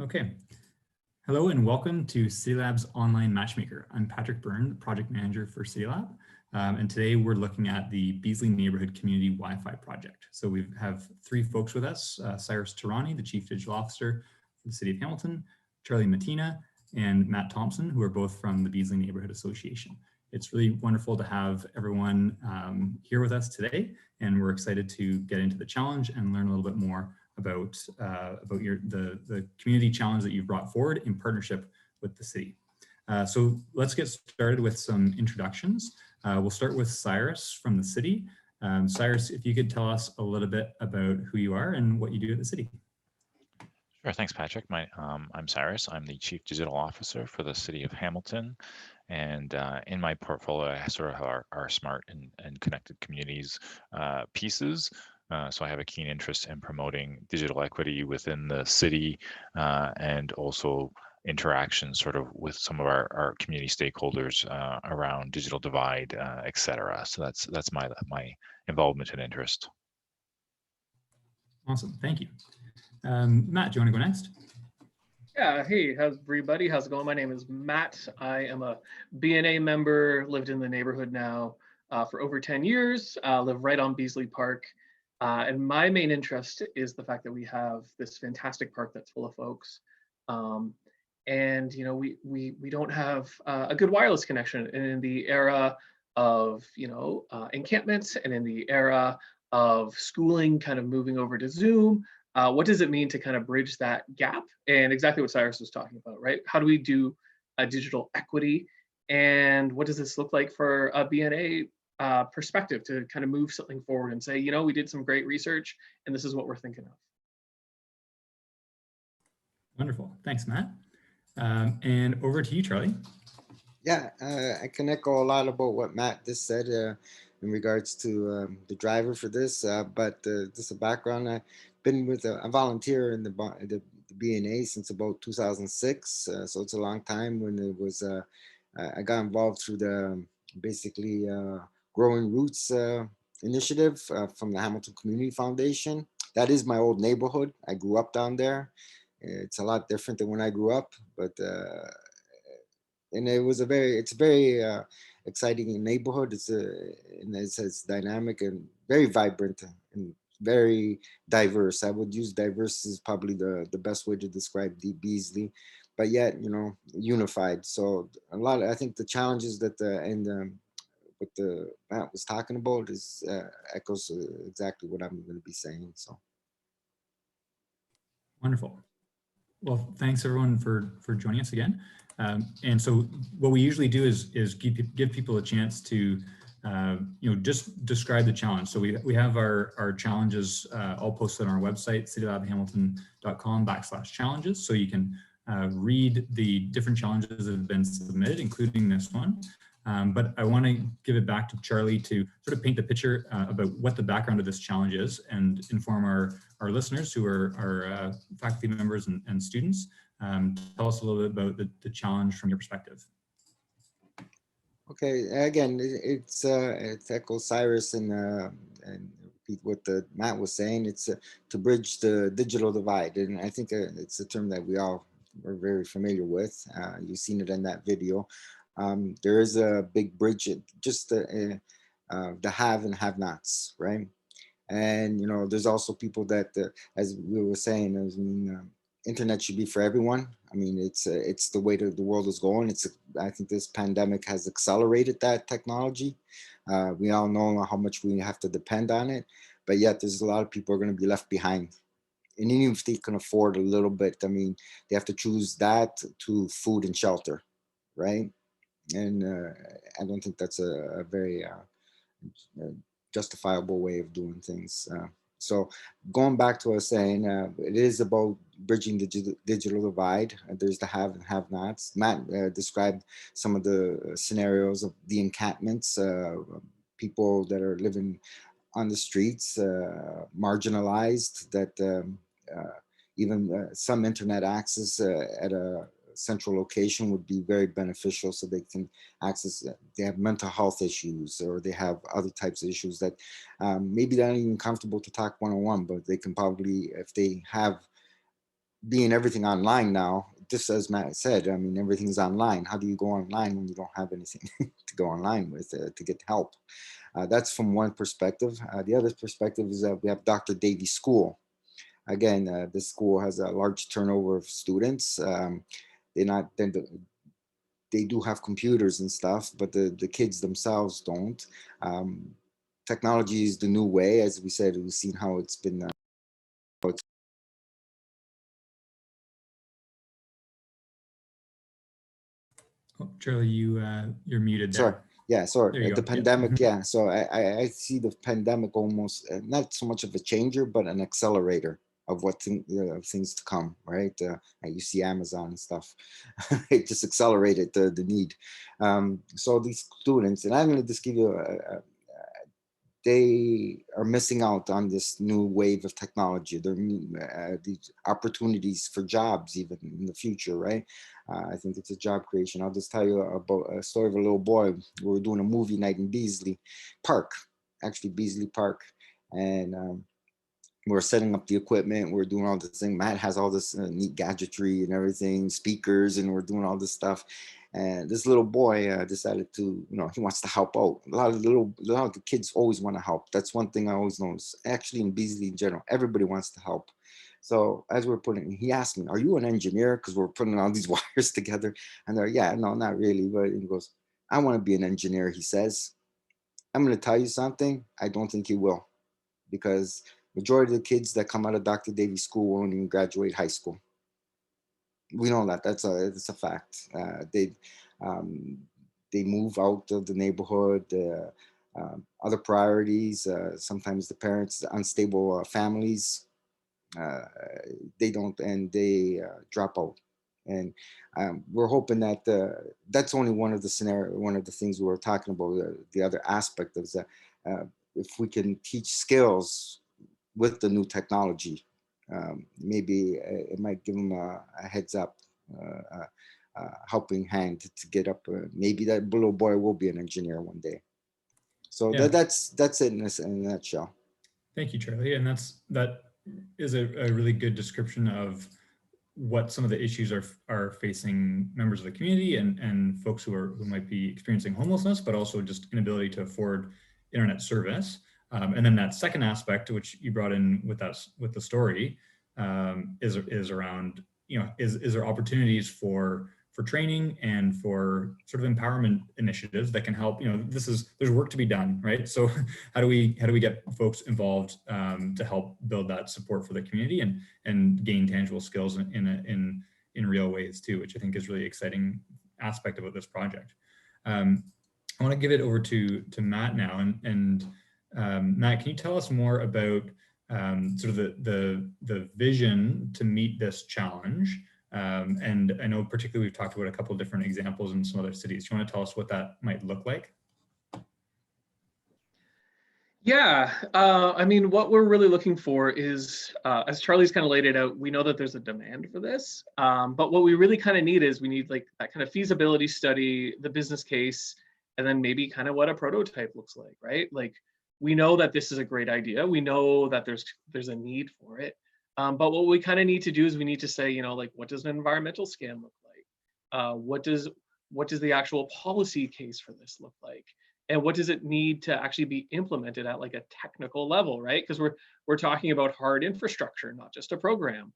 Okay. Hello and welcome to CityLAB's online matchmaker. I'm Patrick Byrne, the project manager for CityLAB. And today we're looking at the Beasley Neighbourhood Community Wi-Fi project. So we have three folks with us, Cyrus Tehrani, the Chief Digital Officer for the City of Hamilton, Charlie Mattina, and Matt Thompson, who are both from the Beasley Neighbourhood Association. It's really wonderful to have everyone here with us today, and we're excited to get into the challenge and learn a little bit more about the community challenge that you've brought forward in partnership with the city. So let's get started with some introductions. We'll start with Cyrus from the city. Cyrus, if you could tell us a little bit about who you are and what you do at the city. Sure, thanks, Patrick. I'm Cyrus. I'm the Chief Digital Officer for the City of Hamilton. And in my portfolio, I sort of have our smart and connected communities pieces. So I have a keen interest in promoting digital equity within the city and also interactions sort of with some of our community stakeholders around digital divide, et cetera. So that's my involvement and interest. Awesome, thank you. Matt, do you want to go next? Yeah, hey, how's everybody? How's it going? My name is Matt. I am a BNA member, lived in the neighborhood now for over 10 years, live right on Beasley Park. And my main interest is the fact that we have this fantastic park that's full of folks. And you know, we don't have a good wireless connection. And in the era of, encampments and in the era of schooling kind of moving over to Zoom, what does it mean to kind of bridge that gap? And exactly what Cyrus was talking about, right? How do we do a digital equity? And what does this look like for a BNA perspective to kind of move something forward and say, we did some great research and this is what we're thinking of. Wonderful, thanks, Matt. And over to you, Charlie. Yeah, I can echo a lot about what Matt just said in regards to the driver for this, but just a background, I've been with a volunteer in the BNA since about 2006, so it's a long time. When it was, I got involved through the basically Growing Roots initiative from the Hamilton Community Foundation. That is my old neighborhood. I grew up down there. It's a lot different than when I grew up, but and it's a very exciting neighborhood. It's dynamic and very vibrant and very diverse. I would use diverse as probably the best way to describe Beasley, but yet unified. So I think the challenges that what the Matt was talking about is echoes exactly what I'm going to be saying. So wonderful. Well, thanks everyone for joining us again. And so what we usually do is give people a chance to just describe the challenge. So we have our challenges all posted on our website, citylabhamilton.com/challenges. So you can read the different challenges that have been submitted, including this one. But I want to give it back to Charlie to sort of paint the picture about what the background of this challenge is and inform our listeners who are faculty members and students. Tell us a little bit about the challenge from your perspective. Okay, again, it echoes Cyrus and repeat what Matt was saying. It's to bridge the digital divide, and I think it's a term that we all are very familiar with. You've seen it in that video. There is a big bridge, just the have and have-nots, right? And there's also people that, as we were saying, internet should be for everyone. I mean, it's the way the world is going. I think this pandemic has accelerated that technology. We all know how much we have to depend on it, but yet there's a lot of people are going to be left behind. And even if they can afford a little bit, I mean, they have to choose that to food and shelter, right? And I don't think that's a very justifiable way of doing things. So going back to what I was saying, it is about bridging the digital divide. There's the have and have-nots. Matt described some of the scenarios of the encampments, people that are living on the streets, marginalized, that even some internet access at a central location would be very beneficial, so they can access, they have mental health issues or they have other types of issues that maybe they're not even comfortable to talk one-on-one, but they can probably, if they have being everything online now, just as Matt said, I mean, everything's online. How do you go online when you don't have anything to go online with to get help? That's from one perspective. The other perspective is that we have Dr. Davies School. Again, this school has a large turnover of students. They do have computers and stuff, but the kids themselves don't. Technology is the new way, as we said. We've seen how it's been. Oh, Charlie, you're muted there. Sorry. Yeah, sorry. There you The go. pandemic, yeah. So I see the pandemic almost not so much of a changer, but an accelerator of what things to come, right? You see Amazon and stuff. It just accelerated the need. So these students, and I'm going to just give you they are missing out on this new wave of technology. There are these opportunities for jobs even in the future, right? I think it's a job creation. I'll just tell you about a story of a little boy. We were doing a movie night in Beasley Park, actually Beasley Park. And we're setting up the equipment. We're doing all this thing. Matt has all this neat gadgetry and everything, speakers, and we're doing all this stuff. And this little boy decided to, he wants to help out. A lot of the kids always want to help. That's one thing I always notice. Actually, in Beasley in general, everybody wants to help. So as we're he asked me, "Are you an engineer?" Because we're putting all these wires together. And they're, "Yeah, no, not really." But he goes, "I want to be an engineer," he says. I'm going to tell you something. I don't think you will, because majority of the kids that come out of Dr. Davies School won't even graduate high school. We know that. It's a fact. They move out of the neighborhood. Other priorities. Sometimes the parents, unstable families, they don't, and they drop out. And we're hoping that that's only one of the things we were talking about. The other aspect is that if we can teach skills with the new technology, maybe it might give them a heads up, helping hand to get up. Maybe that little boy will be an engineer one day. So Yeah. that's it in a nutshell. Thank you, Charlie. And that is a really good description of what some of the issues are facing members of the community and folks who might be experiencing homelessness, but also just inability to afford internet service. And then that second aspect, which you brought in with us with the story, is around, is there opportunities for training and for sort of empowerment initiatives that can help. There's work to be done, right? So how do we get folks involved to help build that support for the community and gain tangible skills in real ways too, which I think is really exciting aspect about this project. I want to give it over to Matt now, and Matt, can you tell us more about sort of the vision to meet this challenge? And I know particularly we've talked about a couple of different examples in some other cities. Do you want to tell us what that might look like? Yeah, I mean, what we're really looking for is, as Charlie's kind of laid it out, we know that there's a demand for this, but what we really kind of need is we need like that kind of feasibility study, the business case, and then maybe kind of what a prototype looks like, right? Like, we know that this is a great idea. We know that there's a need for it. But what we kind of need to do is we need to say, like, what does an environmental scan look like? What does the actual policy case for this look like? And what does it need to actually be implemented at like a technical level, right? Because we're talking about hard infrastructure, not just a program.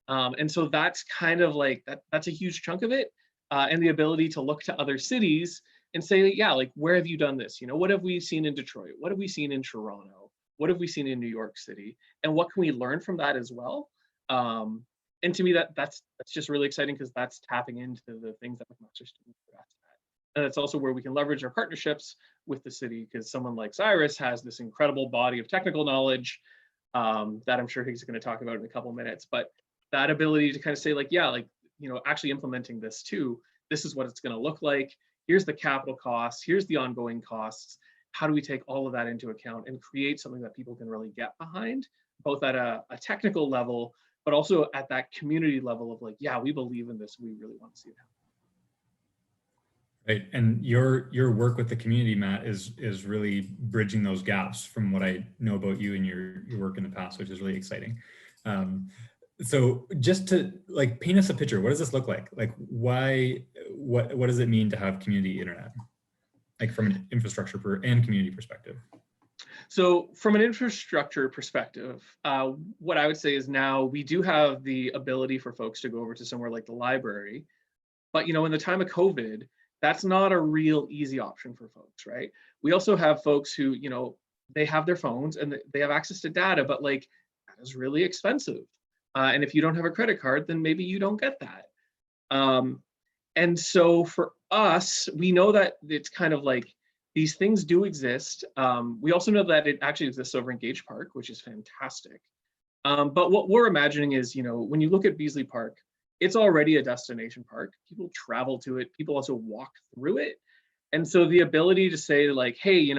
And so that's kind of like that's a huge chunk of it. And the ability to look to other cities and say, yeah, like, where have you done this? What have we seen in Detroit? What have we seen in Toronto? What have we seen in New York City? And what can we learn from that as well? And to me, that's just really exciting, because that's tapping into the things that McMaster students are best at. And it's also where we can leverage our partnerships with the city, because someone like Cyrus has this incredible body of technical knowledge that I'm sure he's going to talk about in a couple minutes. But that ability to kind of say, like, yeah, like, actually implementing this too, this is what it's going to look like. Here's the capital costs. Here's the ongoing costs. How do we take all of that into account and create something that people can really get behind, both at a technical level, but also at that community level of like, yeah, we believe in this. We really want to see it happen. Right, and your work with the community, Matt, is really bridging those gaps from what I know about you and your work in the past, which is really exciting. So just to like paint us a picture, what does this look like? Like why, what does it mean to have community internet? Like from an infrastructure and community perspective? So from an infrastructure perspective, what I would say is now we do have the ability for folks to go over to somewhere like the library. But in the time of COVID, that's not a real easy option for folks, right? We also have folks who, they have their phones and they have access to data, but like that is really expensive. And if you don't have a credit card, then maybe you don't get that. And so for us, we know that it's kind of like these things do exist. We also know that it actually exists over in Gage Park, which is fantastic. But what we're imagining is, when you look at Beasley Park, it's already a destination park. People travel to it. People also walk through it. And so the ability to say like, hey,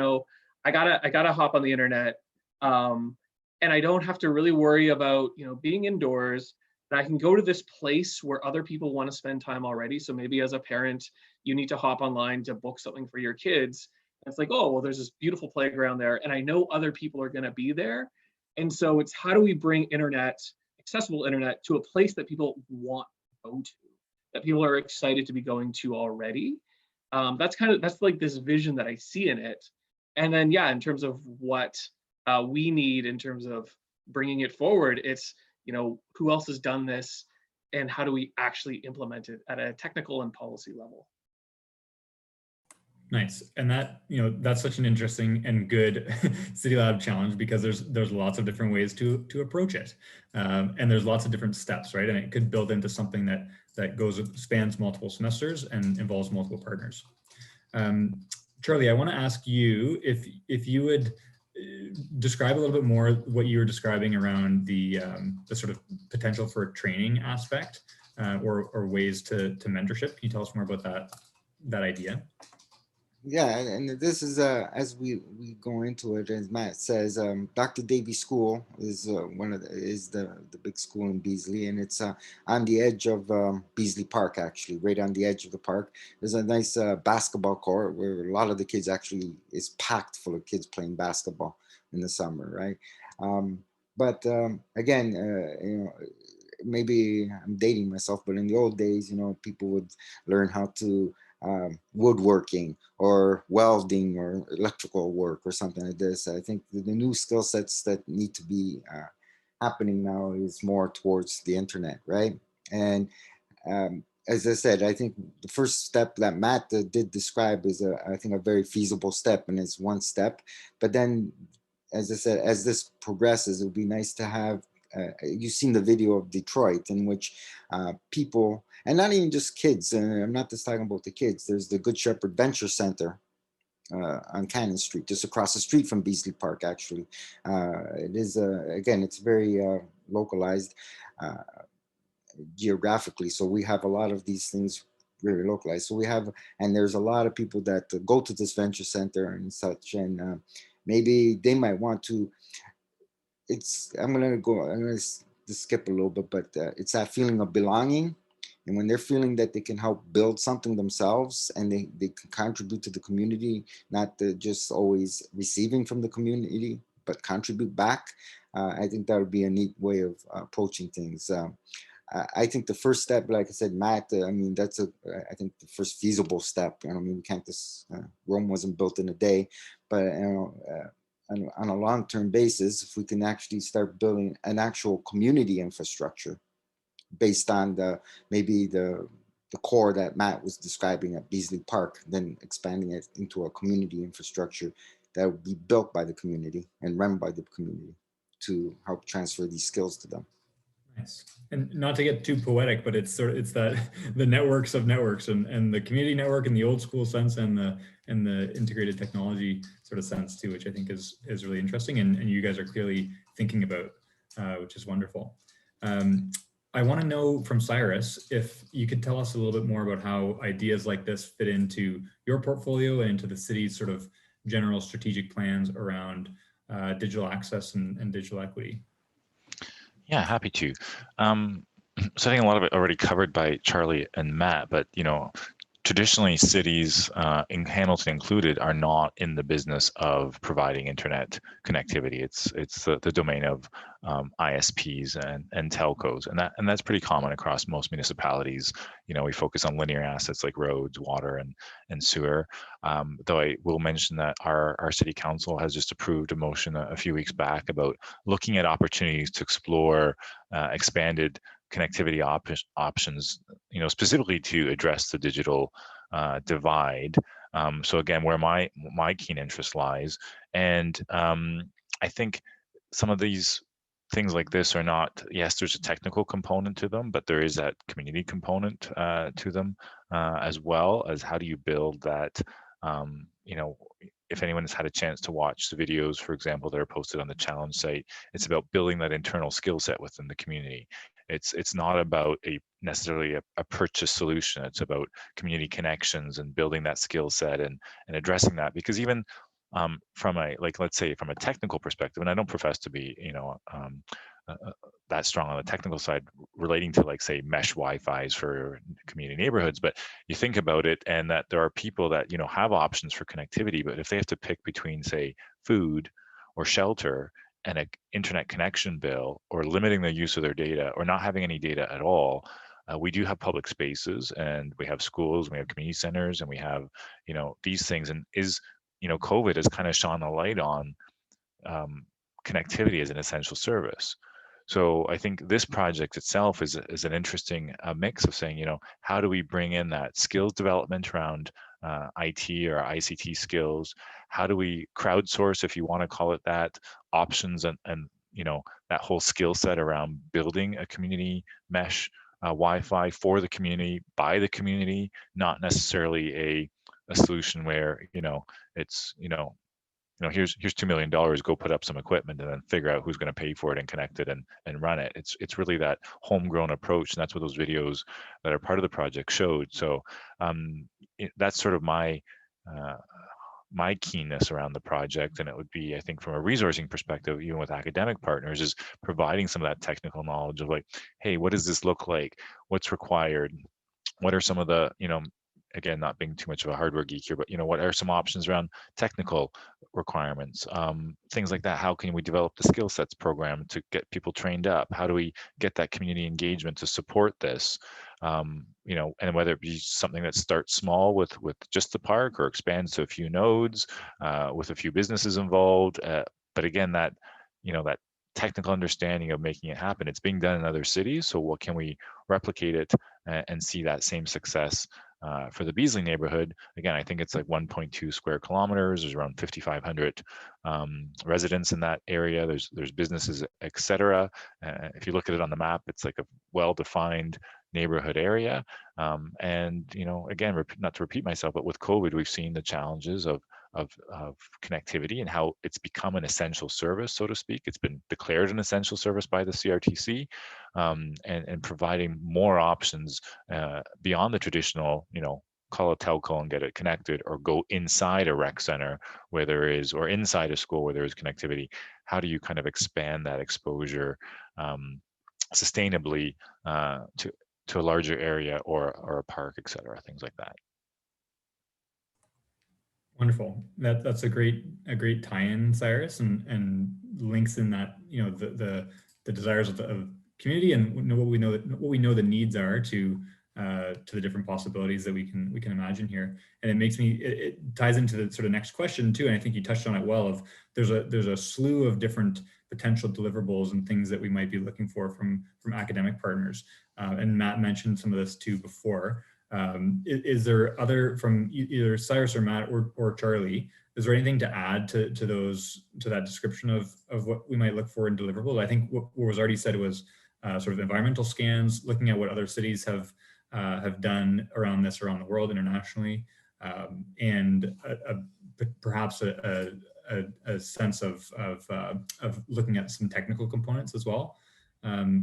I gotta hop on the internet, and I don't have to really worry about, being indoors. And I can go to this place where other people want to spend time already. So maybe as a parent, you need to hop online to book something for your kids. And it's like, oh, well, there's this beautiful playground there, and I know other people are going to be there. And so it's how do we bring accessible internet to a place that people want to go to, that people are excited to be going to already. That's like this vision that I see in it. And then, yeah, in terms of what we need in terms of bringing it forward, it's, who else has done this and how do we actually implement it at a technical and policy level? Nice. And that, that's such an interesting and good CityLAB challenge because there's lots of different ways to approach it. And there's lots of different steps, right? And it could build into something that spans multiple semesters and involves multiple partners. Charlie, I want to ask you if you would describe a little bit more what you were describing around the sort of potential for a training aspect or ways to mentorship. Can you tell us more about that idea? Yeah, and this is as we go into it, as Matt says, Dr. Davy School is the big school in Beasley, and it's on the edge of Beasley Park, actually, right on the edge of the park. There's a nice basketball court where a lot of the kids actually is packed full of kids playing basketball in the summer, right? But again, maybe I'm dating myself, but in the old days, people would learn how to woodworking or welding or electrical work or something like this. I think the new skill sets that need to be happening now is more towards the internet, right? And as I said, I think the first step that Matt did describe is I think a very feasible step, and it's one step. But then, as I said, as this progresses, it would be nice to have you've seen the video of Detroit in which people, and not even just kids, I'm not just talking about the kids, there's the Good Shepherd Venture Center on Cannon Street, just across the street from Beasley Park, actually. It is, again, it's very localized geographically, so we have a lot of these things very localized. So we have, and there's a lot of people that go to this venture center and such, and maybe they might want to, I'm gonna skip a little bit, but it's that feeling of belonging. And when they're feeling that they can help build something themselves and they can contribute to the community, not just always receiving from the community, but contribute back, I think that would be a neat way of approaching things. I think the first step, like I said, Matt, I mean, that's I think the first feasible step. I mean, we can't just, Rome wasn't built in a day, but on a long-term basis, if we can actually start building an actual community infrastructure based on maybe the core that Matt was describing at Beasley Park, then expanding it into a community infrastructure that would be built by the community and run by the community to help transfer these skills to them. Nice. And not to get too poetic, but it's that the networks of networks and the community network in the old school sense and the integrated technology sort of sense too, which I think is really interesting and you guys are clearly thinking about, which is wonderful. I want to know from Cyrus if you could tell us a little bit more about how ideas like this fit into your portfolio and into the city's sort of general strategic plans around digital access and digital equity. Yeah, happy to. So I think a lot of it already covered by Charlie and Matt, but traditionally cities, in Hamilton included, are not in the business of providing internet connectivity. It's the domain of ISPs and telcos, and that's pretty common across most municipalities. You know, we focus on linear assets like roads, water, and sewer. Though I will mention that our city council has just approved a motion a few weeks back about looking at opportunities to explore expanded connectivity options, you know, specifically to address the digital divide. So again, where my keen interest lies, and I think some of these things like this are not, yes, there's a technical component to them, but there is that community component to them, as well as how do you build that, you know, if anyone has had a chance to watch the videos, for example, that are posted on the challenge site, it's about building that internal skill set within the community. It's not about necessarily a purchase solution. It's about community connections and building that skill set and addressing that, because even from a, like, let's say from a technical perspective, and I don't profess to be, you know, that strong on the technical side relating to, like, say, mesh Wi-Fi's for community neighborhoods, but you think about it, and that there are people that, you know, have options for connectivity, but if they have to pick between, say, food or shelter and an internet connection bill, or limiting the use of their data, or not having any data at all, we do have public spaces, and we have schools, we have community centers, and we have, you know, these things. And you know, COVID has kind of shone a light on connectivity as an essential service. So I think this project itself is an interesting mix of saying, you know, how do we bring in that skills development around IT or ICT skills? How do we crowdsource, if you want to call it that, options and you know, that whole skill set around building a community mesh Wi-Fi for the community, by the community, not necessarily a solution where, you know, it's, you know, here's $2 million, go put up some equipment and then figure out who's going to pay for it and connect it and run it. It's really that homegrown approach, and that's what those videos that are part of the project showed. So that's sort of my keenness around the project. And it would be, I think, from a resourcing perspective, even with academic partners, is providing some of that technical knowledge of, like, hey, what does this look like? What's required? What are some of the, you know, again, not being too much of a hardware geek here, but, you know, what are some options around technical requirements, things like that? How can we develop the skill sets program to get people trained up? How do we get that community engagement to support this? You know, and whether it be something that starts small with just the park, or expands to a few nodes with a few businesses involved. But again, that, you know, that technical understanding of making it happen. It's being done in other cities, so what can we replicate it and see that same success for the Beasley neighborhood? Again, I think it's like 1.2 square kilometers. There's around 5,500 residents in that area. There's businesses, etc. If you look at it on the map, it's like a well-defined neighborhood area. And, you know, again, not to repeat myself, but with COVID, we've seen the challenges of connectivity and how it's become an essential service, so to speak. It's been declared an essential service by the CRTC, and providing more options beyond the traditional, you know, call a telco and get it connected, or go inside a rec center where there is, or inside a school where there is connectivity. How do you kind of expand that exposure sustainably to a larger area, or a park, et cetera, things like that. Wonderful. That's a great tie-in, Cyrus, and links in that, you know, the desires of the community, and what we know the needs are to the different possibilities that we can imagine here. And it makes me, it ties into the sort of next question too, and I think you touched on it well. Of there's a slew of different potential deliverables and things that we might be looking for from academic partners. And Matt mentioned some of this too before. Is there other, from either Cyrus or Matt or Charlie, is there anything to add to that description of what we might look for in deliverables? I think what was already said was sort of environmental scans, looking at what other cities have done around this around the world internationally, and perhaps a sense of looking at some technical components as well.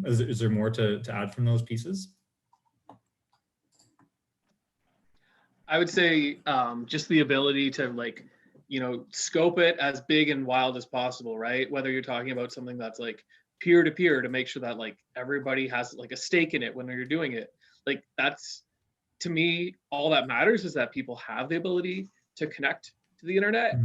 Is there more to add from those pieces? I would say just the ability to, like, you know, scope it as big and wild as possible, right? Whether you're talking about something that's like peer to peer, to make sure that like everybody has like a stake in it when you're doing it. Like that's to me, all that matters is that people have the ability to connect to the internet,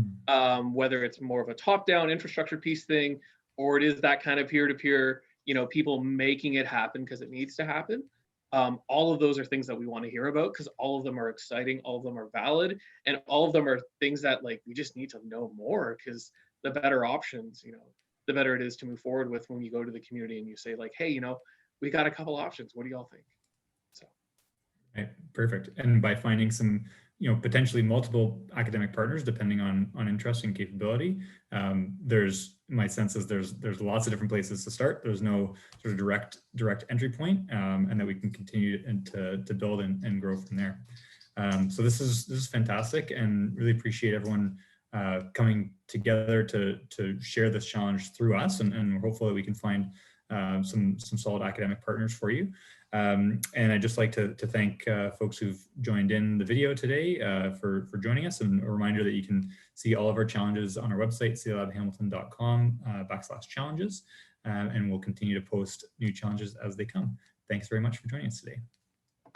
whether it's more of a top-down infrastructure piece thing, or it is that kind of peer-to-peer, people making it happen because it needs to happen. All of those are things that we want to hear about because all of them are exciting, all of them are valid, and all of them are things that like we just need to know more, because the better options, the better it is to move forward with when you go to the community and you say like, hey, we got a couple options. What do y'all think? So. Right, perfect. And by finding some, potentially multiple academic partners, depending on interest and capability, my sense is there's lots of different places to start. There's no sort of direct entry point, and that we can continue to build and grow from there. So this is fantastic, and really appreciate everyone coming together to share this challenge through us, and hopefully we can find some solid academic partners for you. And I'd just like to thank folks who've joined in the video today for joining us, and a reminder that you can see all of our challenges on our website, citylabhamilton.com/challenges, and we'll continue to post new challenges as they come. Thanks very much for joining us today.